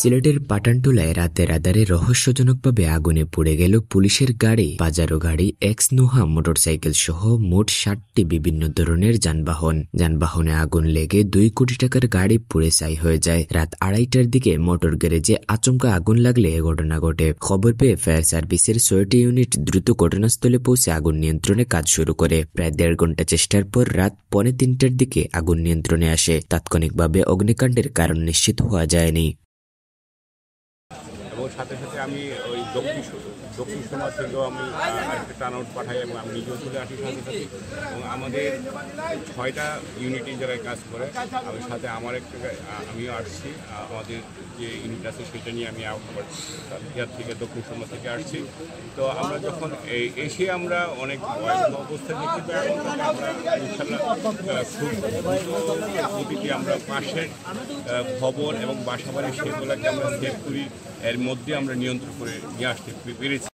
সিলেটের পাঠানটুলায় রাতের আধারে রহস্যজনকভাবে আগুনে পুড়ে গেল পুলিশের গাড়ি, বাজারো গাড়ি, এক্স নোহা মোটরসাইকেল সহ মোট 60টি বিভিন্ন ধরনের যানবাহনে আগুন লেগে 2 কোটি টাকার গাড়ি পুড়ে ছাই হয়ে যায়। রাত 2:30টার দিকে মোটর গ্যারেজে আচমকা আগুন লাগলে এ ঘটনা ঘটে। খবর পেয়ে ফায়ার সার্ভিসের 6টি ইউনিট দ্রুত ঘটনাস্থলে পৌঁছে আগুন নিয়ন্ত্রণে কাজ শুরু করে। প্রায় 1.5 ঘন্টা চেষ্টার পর রাত 2:45টার দিকে আগুন নিয়ন্ত্রণে আসে। তাৎক্ষণিকভাবে অগ্নিকাণ্ডের কারণ নিশ্চিত হওয়া যায়নি। এবং সাথে সাথে আমি ওই দক্ষিণ সমাজ থেকেও আমি আরেকটা টার্নআউট পাঠাই এবং আমি নিজেও চলে আসি সাথে সাথে। এবং আমাদের 6টা ইউনিট এই জায়গায় কাজ করে। আমি সাথে আমিও আসছি, আমাদের যে ইউনিট আছে সেটা নিয়ে আমি আবার বিহার থেকে দক্ষিণ সমাজ থেকে আসছি। তো আমরা যখন এসে আমরা অনেক অবস্থা দেখতে পাই, আমরা ইনশাল্লাহ খুব গতিতে আমরা পাশের ভবন এবং বাসাবাড়ি সেগুলোকে আমরা সেভ করি, এর মধ্যে আমরা নিয়ন্ত্রণ করে নিয়ে আসতে পেরেছি।